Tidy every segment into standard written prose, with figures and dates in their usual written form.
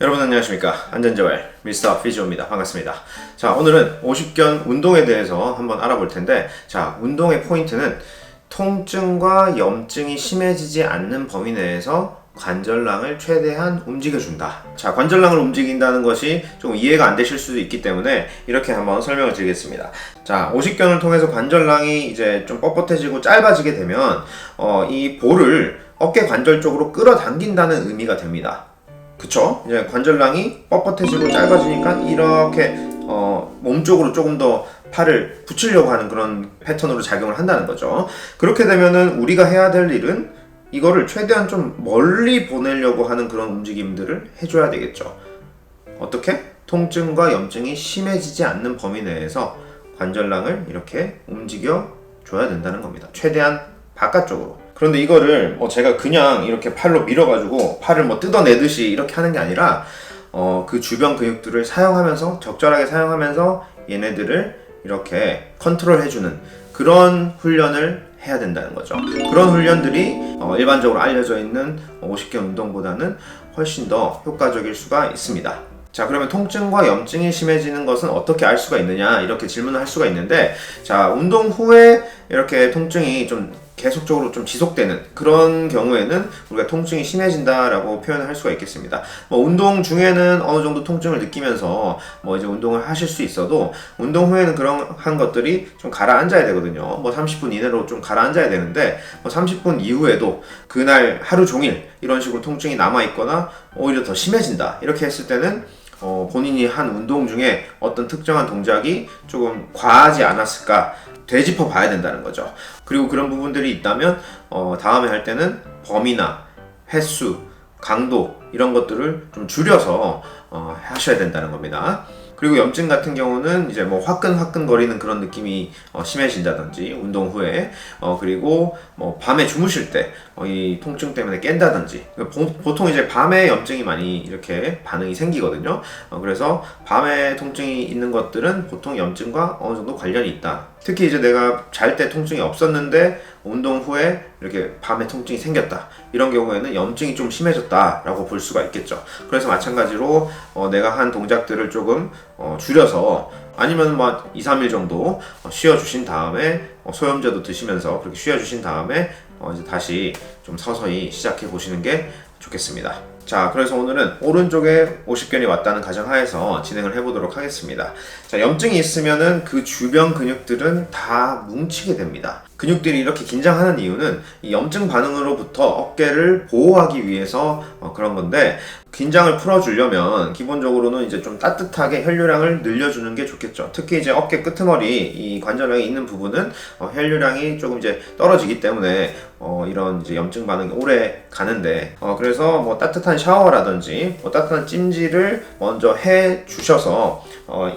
여러분 안녕하십니까. 안전재활 미스터 피지오입니다. 반갑습니다. 자, 오늘은 50견 운동에 대해서 한번 알아볼 텐데, 자, 운동의 포인트는 통증과 염증이 심해지지 않는 범위 내에서 관절랑을 최대한 움직여준다. 자, 관절랑을 움직인다는 것이 좀 이해가 안 되실 수도 있기 때문에 이렇게 한번 설명을 드리겠습니다. 자, 50견을 통해서 관절랑이 이제 좀 뻣뻣해지고 짧아지게 되면 이 볼을 어깨 관절 쪽으로 끌어당긴다는 의미가 됩니다. 그쵸? 이제 관절랑이 뻣뻣해지고 짧아지니까 이렇게 몸 쪽으로 조금 더 팔을 붙이려고 하는 그런 패턴으로 작용을 한다는 거죠. 그렇게 되면은 우리가 해야 될 일은 이거를 최대한 좀 멀리 보내려고 하는 그런 움직임들을 해줘야 되겠죠. 어떻게? 통증과 염증이 심해지지 않는 범위 내에서 관절랑을 이렇게 움직여 줘야 된다는 겁니다. 최대한 바깥쪽으로. 그런데 이거를 제가 그냥 이렇게 팔로 밀어가지고 팔을 뜯어내듯이 이렇게 하는 게 아니라 그 주변 근육들을 사용하면서 적절하게 사용하면서 얘네들을 이렇게 컨트롤 해주는 그런 훈련을 해야 된다는 거죠. 그런 훈련들이 일반적으로 알려져 있는 50견 운동보다는 훨씬 더 효과적일 수가 있습니다. 자, 그러면 통증과 염증이 심해지는 것은 어떻게 알 수가 있느냐, 이렇게 질문을 할 수가 있는데, 자, 운동 후에 이렇게 통증이 좀 계속적으로 좀 지속되는 그런 경우에는 우리가 통증이 심해진다라고 표현을 할 수가 있겠습니다. 운동 중에는 어느 정도 통증을 느끼면서 이제 운동을 하실 수 있어도 운동 후에는 그런 것들이 좀 가라앉아야 되거든요. 30분 이내로 좀 가라앉아야 되는데 30분 이후에도 그날 하루 종일 이런 식으로 통증이 남아있거나 오히려 더 심해진다, 이렇게 했을 때는 본인이 한 운동 중에 어떤 특정한 동작이 조금 과하지 않았을까 되짚어 봐야 된다는 거죠. 그리고 그런 부분들이 있다면 다음에 할 때는 범위나 횟수, 강도 이런 것들을 좀 줄여서 하셔야 된다는 겁니다. 그리고 염증 같은 경우는 이제 화끈화끈 거리는 그런 느낌이 심해진다든지 운동 후에 그리고 밤에 주무실 때 이 통증 때문에 깬다든지, 보통 이제 밤에 염증이 많이 이렇게 반응이 생기거든요. 그래서 밤에 통증이 있는 것들은 보통 염증과 어느 정도 관련이 있다. 특히 이제 내가 잘 때 통증이 없었는데 운동 후에 이렇게 밤에 통증이 생겼다, 이런 경우에는 염증이 좀 심해졌다라고 볼 수가 있겠죠. 그래서 마찬가지로 내가 한 동작들을 조금 줄여서, 아니면 2, 3일 정도 쉬어주신 다음에 소염제도 드시면서 그렇게 쉬어주신 다음에 이제 다시 좀 서서히 시작해 보시는 게 좋겠습니다. 자, 그래서 오늘은 오른쪽에 50견이 왔다는 가정하에서 진행을 해보도록 하겠습니다. 자, 염증이 있으면은 그 주변 근육들은 다 뭉치게 됩니다. 근육들이 이렇게 긴장하는 이유는 이 염증 반응으로부터 어깨를 보호하기 위해서 그런 건데, 긴장을 풀어주려면 기본적으로는 이제 좀 따뜻하게 혈류량을 늘려주는 게 좋겠죠. 특히 이제 어깨 끄트머리 이 관절량이 있는 부분은 혈류량이 조금 이제 떨어지기 때문에 이런 이제 염증 반응이 오래 가는데, 그래서 따뜻한 샤워라든지 따뜻한 찜질을 먼저 해 주셔서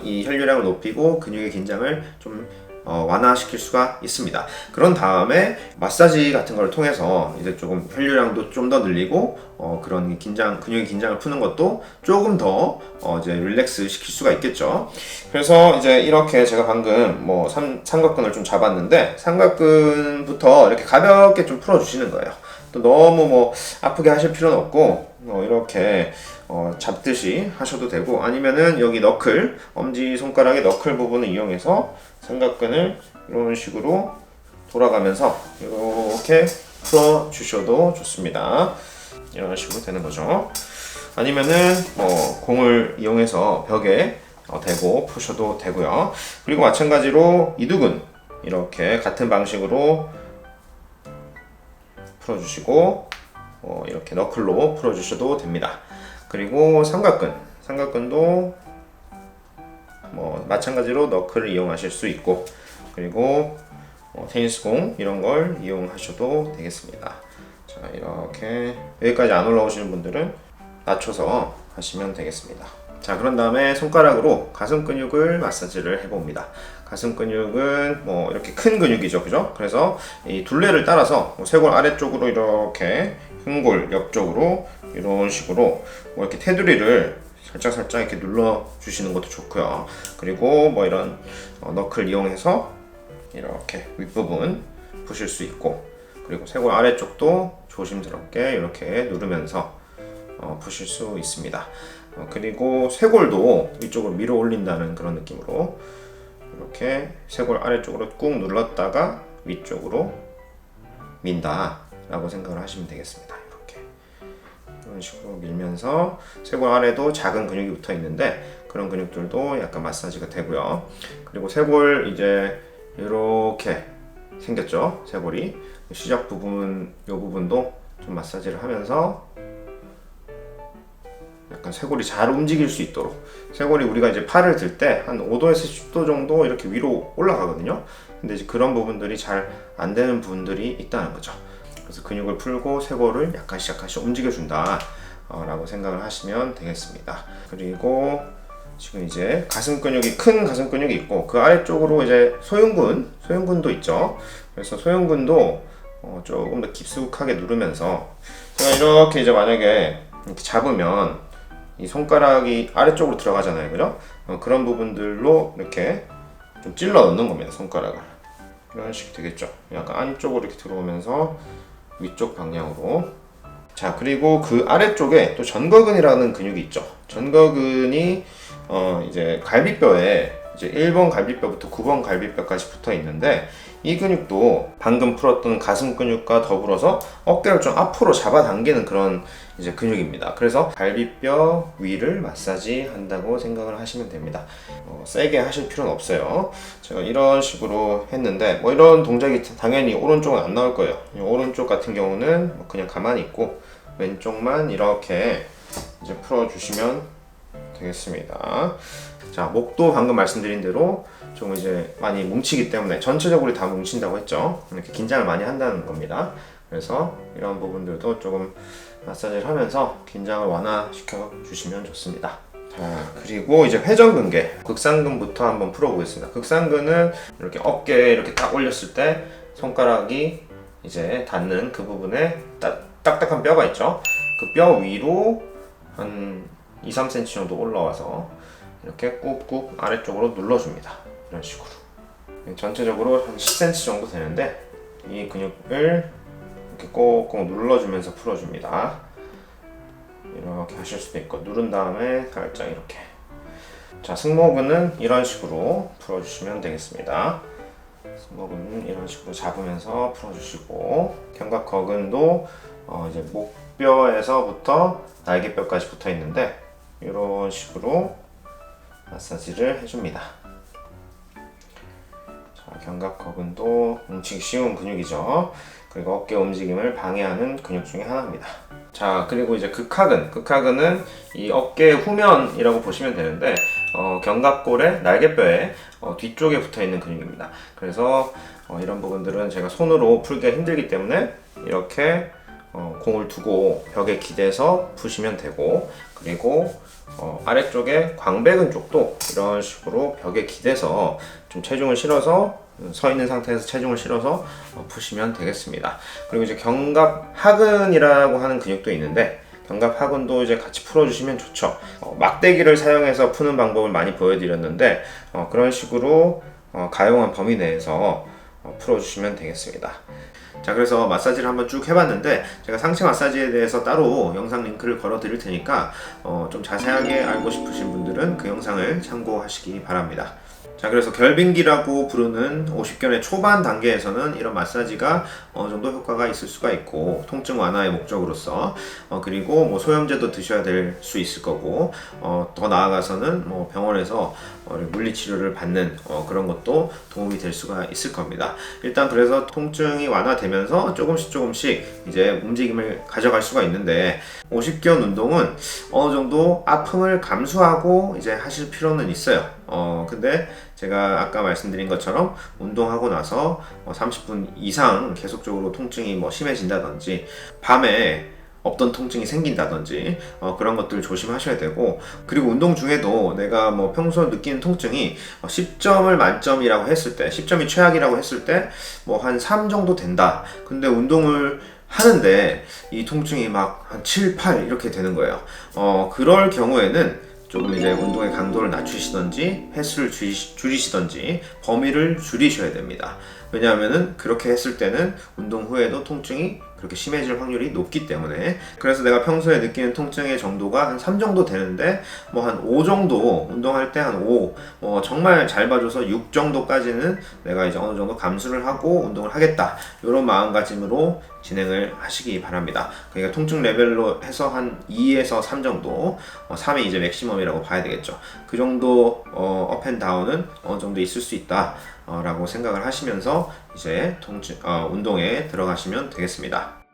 이 혈류량을 높이고 근육의 긴장을 좀 완화시킬 수가 있습니다. 그런 다음에 마사지 같은 걸 통해서 이제 조금 혈류량도 좀 더 늘리고 그런 근육의 긴장을 푸는 것도 조금 더 이제 릴렉스 시킬 수가 있겠죠. 그래서 이제 이렇게 제가 방금 삼각근을 좀 잡았는데, 삼각근부터 이렇게 가볍게 좀 풀어주시는 거예요. 또 너무 아프게 하실 필요는 없고 이렇게 잡듯이 하셔도 되고, 아니면은 여기 너클, 엄지 손가락의 너클 부분을 이용해서 삼각근을 이런 식으로 돌아가면서 이렇게 풀어 주셔도 좋습니다. 이런 식으로 되는 거죠. 아니면은 공을 이용해서 벽에 대고 푸셔도 되고요. 그리고 마찬가지로 이두근 이렇게 같은 방식으로 풀어주시고 이렇게 너클로 풀어주셔도 됩니다. 그리고 삼각근도 마찬가지로 너클을 이용하실 수 있고, 그리고 테니스공 이런 걸 이용하셔도 되겠습니다. 자, 이렇게 여기까지 안 올라오시는 분들은 낮춰서 하시면 되겠습니다. 자, 그런 다음에 손가락으로 가슴 근육을 마사지를 해봅니다. 가슴 근육은 이렇게 큰 근육이죠, 그죠? 그래서 이 둘레를 따라서 쇄골 아래쪽으로 이렇게 흉골 옆쪽으로 이런 식으로 이렇게 테두리를 살짝 이렇게 눌러 주시는 것도 좋고요. 그리고 이런 너클 이용해서 이렇게 윗부분 푸실 수 있고, 그리고 쇄골 아래쪽도 조심스럽게 이렇게 누르면서 푸실 수 있습니다. 그리고 쇄골도 위쪽으로 밀어 올린다는 그런 느낌으로 이렇게 쇄골 아래쪽으로 꾹 눌렀다가 위쪽으로 민다 라고 생각을 하시면 되겠습니다. 이렇게 이런 식으로 밀면서 쇄골 아래도 작은 근육이 붙어 있는데 그런 근육들도 약간 마사지가 되고요. 그리고 쇄골 이제 이렇게 생겼죠. 쇄골이 시작 부분 이 부분도 좀 마사지를 하면서 약간 쇄골이 잘 움직일 수 있도록, 쇄골이 우리가 이제 팔을 들 때 한 5도에서 10도 정도 이렇게 위로 올라가거든요. 근데 이제 그런 부분들이 잘 안 되는 부분들이 있다는 거죠. 그래서 근육을 풀고 쇄골을 약간씩 움직여준다 라고 생각을 하시면 되겠습니다. 그리고 지금 이제 가슴 근육이, 큰 가슴 근육이 있고 그 아래쪽으로 이제 소흉근도 있죠. 그래서 소흉근도 조금 더 깊숙하게 누르면서, 제가 이렇게 이제 만약에 이렇게 잡으면 이 손가락이 아래쪽으로 들어가잖아요, 그죠? 그런 부분들로 이렇게 좀 찔러 넣는 겁니다, 손가락을. 이런 식이 되겠죠. 약간 안쪽으로 이렇게 들어오면서 위쪽 방향으로. 자, 그리고 그 아래쪽에 또 전거근이라는 근육이 있죠. 전거근이 이제 갈비뼈에 이제 1번 갈비뼈부터 9번 갈비뼈까지 붙어 있는데, 이 근육도 방금 풀었던 가슴 근육과 더불어서 어깨를 좀 앞으로 잡아당기는 그런 이제 근육입니다. 그래서 갈비뼈 위를 마사지 한다고 생각을 하시면 됩니다. 세게 하실 필요는 없어요. 제가 이런 식으로 했는데 뭐 이런 동작이 당연히 오른쪽은 안 나올 거예요. 오른쪽 같은 경우는 그냥 가만히 있고 왼쪽만 이렇게 이제 풀어주시면 되겠습니다. 자, 목도 방금 말씀드린 대로 좀 이제 많이 뭉치기 때문에, 전체적으로 다 뭉친다고 했죠. 이렇게 긴장을 많이 한다는 겁니다. 그래서 이런 부분들도 조금 마사지를 하면서 긴장을 완화시켜 주시면 좋습니다. 자, 그리고 이제 회전근개, 극상근부터 한번 풀어보겠습니다. 극상근은 이렇게 어깨에 이렇게 딱 올렸을 때 손가락이 이제 닿는 그 부분에 딱딱한 뼈가 있죠. 그 뼈 위로 한 2-3cm 정도 올라와서 이렇게 꾹꾹 아래쪽으로 눌러줍니다. 이런 식으로 전체적으로 한 10cm 정도 되는데, 이 근육을 이렇게 꼭꼭 눌러주면서 풀어줍니다. 이렇게 하실 수도 있고, 누른 다음에 살짝 이렇게. 자, 승모근은 이런 식으로 풀어주시면 되겠습니다. 승모근은 이런 식으로 잡으면서 풀어주시고, 견갑거근도 이제 목뼈에서부터 날개뼈까지 붙어 있는데 이런 식으로 마사지를 해줍니다. 자, 견갑거근도 뭉치기 쉬운 근육이죠. 그리고 어깨 움직임을 방해하는 근육 중에 하나입니다. 자, 그리고 이제 극하근은 이 어깨 후면이라고 보시면 되는데 견갑골의 날개뼈의 뒤쪽에 붙어 있는 근육입니다. 그래서 이런 부분들은 제가 손으로 풀기가 힘들기 때문에 이렇게 공을 두고 벽에 기대서 푸시면 되고, 그리고 아래쪽에 광배근 쪽도 이런 식으로 벽에 기대서 좀 체중을 실어서, 서 있는 상태에서 체중을 실어서 푸시면 되겠습니다. 그리고 이제 견갑하근이라고 하는 근육도 있는데, 견갑하근도 이제 같이 풀어주시면 좋죠. 막대기를 사용해서 푸는 방법을 많이 보여드렸는데 그런 식으로 가용한 범위 내에서 풀어주시면 되겠습니다. 자, 그래서 마사지를 한번 쭉 해봤는데 제가 상체 마사지에 대해서 따로 영상 링크를 걸어 드릴 테니까 좀 자세하게 알고 싶으신 분들은 그 영상을 참고하시기 바랍니다. 자, 그래서 결빙기라고 부르는 50견의 초반 단계에서는 이런 마사지가 어느 정도 효과가 있을 수가 있고, 통증 완화의 목적으로서 그리고 뭐 소염제도 드셔야 될 수 있을 거고, 더 나아가서는 뭐 병원에서 물리치료를 받는 그런 것도 도움이 될 수가 있을 겁니다. 일단 그래서 통증이 완화되면서 조금씩 이제 움직임을 가져갈 수가 있는데, 50견 운동은 어느 정도 아픔을 감수하고 이제 하실 필요는 있어요. 근데 제가 아까 말씀드린 것처럼 운동하고 나서 30분 이상 계속적으로 통증이 뭐 심해진다든지, 밤에 없던 통증이 생긴다든지 그런 것들 조심하셔야 되고, 그리고 운동 중에도 내가 뭐 평소 느끼는 통증이 10점을 만점이라고 했을 때, 10점이 최악이라고 했을 때 뭐 한 3 정도 된다. 근데 운동을 하는데 이 통증이 막 한 7, 8 이렇게 되는 거예요. 그럴 경우에는 조금 이제 운동의 강도를 낮추시던지 횟수를 줄이시던지 범위를 줄이셔야 됩니다. 왜냐하면은 그렇게 했을 때는 운동 후에도 통증이 그렇게 심해질 확률이 높기 때문에, 그래서 내가 평소에 느끼는 통증의 정도가 한 3 정도 되는데 뭐 한 5 정도, 운동할 때 한 5, 정말 잘 봐줘서 6 정도까지는 내가 이제 어느 정도 감수를 하고 운동을 하겠다, 이런 마음가짐으로 진행을 하시기 바랍니다. 그러니까 통증 레벨로 해서 한 2에서 3 정도, 3이 이제 맥시멈이라고 봐야 되겠죠. 그 정도 업앤다운은 어느 정도 있을 수 있다 라고 생각을 하시면서 이제 운동에 들어가시면 되겠습니다.